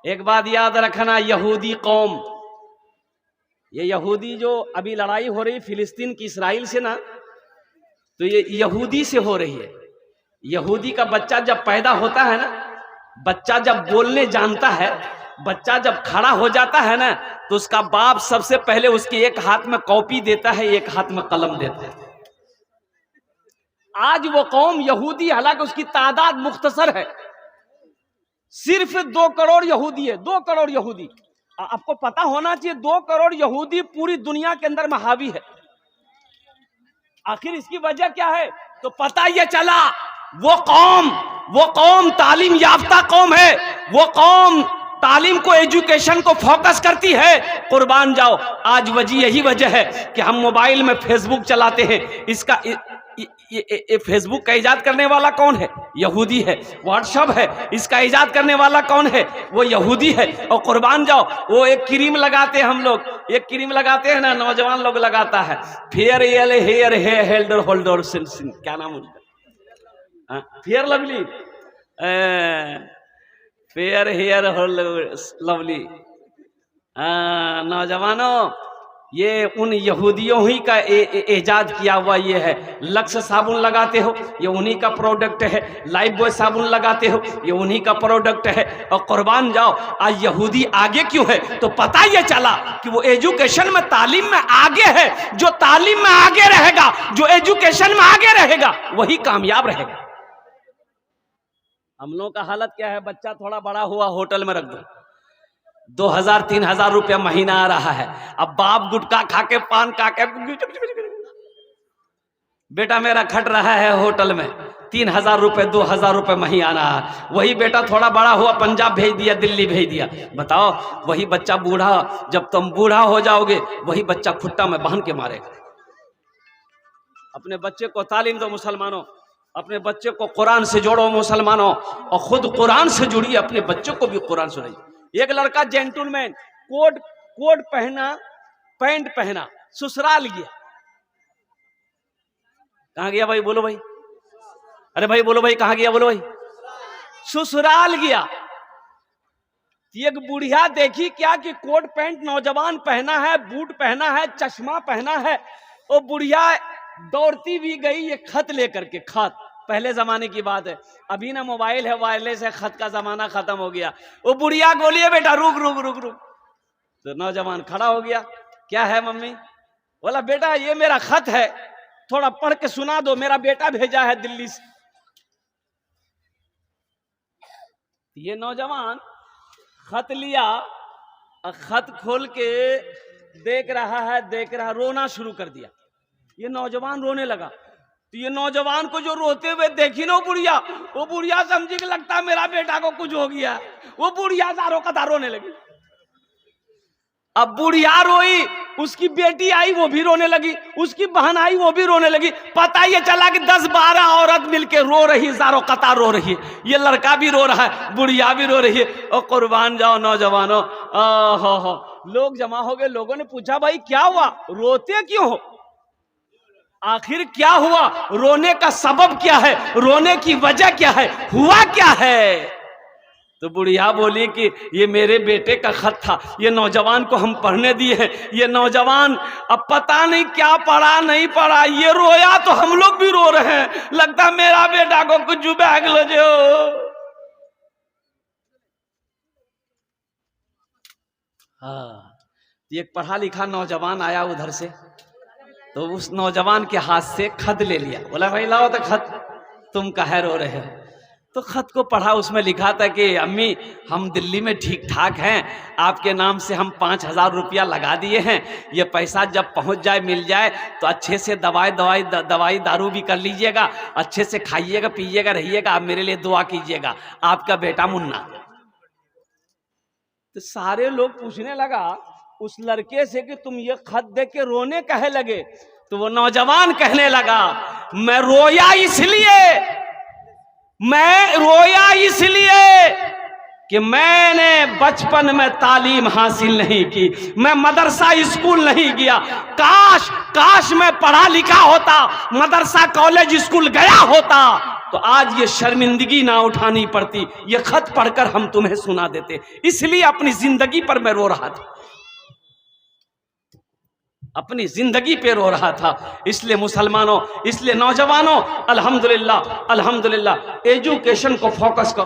एक बात याद रखना, यहूदी कौम, ये यहूदी जो अभी लड़ाई हो रही फिलिस्तीन की इसराइल से ना, तो ये यहूदी से हो रही है। यहूदी का बच्चा जब पैदा होता है ना, बच्चा जब बोलने जानता है, बच्चा जब खड़ा हो जाता है ना, तो उसका बाप सबसे पहले उसके एक हाथ में कॉपी देता है, एक हाथ में कलम देता है। आज वो कौम यहूदी, हालांकि उसकी तादाद मुख्तसर है, सिर्फ 2 करोड़ यहूदी है, 2 करोड़ यहूदी। आपको पता होना चाहिए 2 करोड़ यहूदी पूरी दुनिया के अंदर महावी है। आखिर इसकी वजह क्या है? तो पता ये चला वो कौम तालीम याफ्ता कौम है, वो कौम तालीम को, एजुकेशन को फोकस करती है। कुर्बान जाओ, आज यही वजह है कि हम मोबाइल में फेसबुक चलाते हैं। इसका ये फेसबुक का इजाद करने वाला कौन है? यहूदी है। व्हाट्सएप है, इसका इजाद करने वाला कौन है? वो यहूदी है। और कुर्बान जाओ, वो एक क्रीम लगाते हैं, हम लोग एक क्रीम लगाते हैं ना, नौजवान लोग लगाता है, फेयर हेयर होल्डर, क्या नाम उसका, fair lovely, fair hair lovely. नौजवानों, ये उन यहूदियों ही का इजाद किया हुआ ये है। लक्स साबुन लगाते हो, ये उन्हीं का प्रोडक्ट है। लाइफ बॉय साबुन लगाते हो, ये उन्हीं का प्रोडक्ट है। और कुर्बान जाओ, आज यहूदी आगे क्यों है? तो पता ये चला कि वो एजुकेशन में, तालीम में आगे है। जो तालीम में आगे रहेगा, जो एजुकेशन में आगे रहेगा, वही कामयाब रहेगा। हम लोगों का हालत क्या है? बच्चा थोड़ा बड़ा हुआ, होटल में रख दो, 2000-3000 रुपया महीना आ रहा है। अब बाप गुटखा खा के, पान खा के, बेटा मेरा खट रहा है होटल में, 3000 रुपये 2000 रुपये महीना आ रहा है। वही बेटा थोड़ा बड़ा हुआ, पंजाब भेज दिया, दिल्ली भेज दिया। बताओ, वही बच्चा बूढ़ा, जब तुम बूढ़ा हो जाओगे, वही बच्चा खुट्टा में बांध के मारेगा। अपने बच्चे को तालीम दो मुसलमानों, अपने बच्चे को कुरान से जोड़ो मुसलमानों, और खुद कुरान से जुड़िए, अपने बच्चों को भी कुरान सुनाइए। एक लड़का जेंटलमैन, कोट पहना, पैंट पहना, ससुराल गया। कहां गया भाई? बोलो भाई, अरे भाई बोलो भाई, कहां गया? बोलो भाई। ससुराल गया। एक बुढ़िया देखी क्या कि कोट पैंट नौजवान पहना है, बूट पहना है, चश्मा पहना है। वो बुढ़िया दौड़ती भी गई ये खत लेकर के। खत पहले जमाने की बात है, अभी ना मोबाइल है, वायरलेस है, खत का जमाना खत्म हो गया। वो बुढ़िया बोलिए बेटा रुक रुक रुक रुक। तो नौजवान खड़ा हो गया। क्या है मम्मी? बोला बेटा ये मेरा खत है, थोड़ा पढ़ के सुना दो, मेरा बेटा भेजा है दिल्ली से। ये नौजवान खत लिया, खत खोल के देख रहा, रोना शुरू कर दिया। ये नौजवान रोने लगा। तो ये नौजवान को जो रोते हुए देखी ना वो बुढ़िया समझी कि लगता है मेरा बेटा को कुछ हो गया। वो बुढ़िया दारों का दार रोने लगी। अब बुढ़िया रोई, उसकी बेटी आई वो भी रोने लगी, उसकी बहन आई वो भी रोने लगी। पता ये चला कि 10-12 औरत मिलके रो रही, जारो कतार रो रही है। ये लड़का भी रो रहा है, बुढ़िया भी रो रही है। और कुर्बान जाओ नौजवानों, लोग जमा हो गए। लोगों ने पूछा भाई क्या हुआ, रोते क्यों हो? आखिर क्या हुआ? रोने का सबब क्या है? रोने की वजह क्या है? हुआ क्या है? तो बुढ़िया बोली कि ये मेरे बेटे का खत था, ये नौजवान को हम पढ़ने दिए हैं। ये नौजवान अब पता नहीं क्या पढ़ा नहीं पढ़ा, ये रोया तो हम लोग भी रो रहे हैं। लगता मेरा बेटा को कुछ बैग लो जो। हाँ, एक पढ़ा लिखा नौजवान आया उधर से, तो उस नौजवान के हाथ से खत ले लिया। बोला भाई लाओ तो खत, तुम काहे रो रहे हो? तो खत को पढ़ा, उसमें लिखा था कि अम्मी हम दिल्ली में ठीक ठाक हैं, आपके नाम से हम 5000 रुपया लगा दिए हैं। ये पैसा जब पहुंच जाए, मिल जाए तो अच्छे से दवाई दारू भी कर लीजिएगा, अच्छे से खाइएगा पीजिएगा रहिएगा। आप मेरे लिए दुआ कीजिएगा, आपका बेटा मुन्ना। तो सारे लोग पूछने लगा उस लड़के से कि तुम ये खत देख के रोने कहे लगे? तो वो नौजवान कहने लगा मैं रोया इसलिए कि मैंने बचपन में तालीम हासिल नहीं की, मैं मदरसा स्कूल नहीं गया। काश मैं पढ़ा लिखा होता, मदरसा कॉलेज स्कूल गया होता तो आज ये शर्मिंदगी ना उठानी पड़ती, ये खत पढ़कर हम तुम्हें सुना देते। इसलिए अपनी जिंदगी पर मैं रो रहा था, अपनी जिंदगी पे रो रहा था। इसलिए मुसलमानों, इसलिए नौजवानों, अल्हम्दुलिल्लाह अल्हम्दुलिल्लाह एजुकेशन को फोकस करो।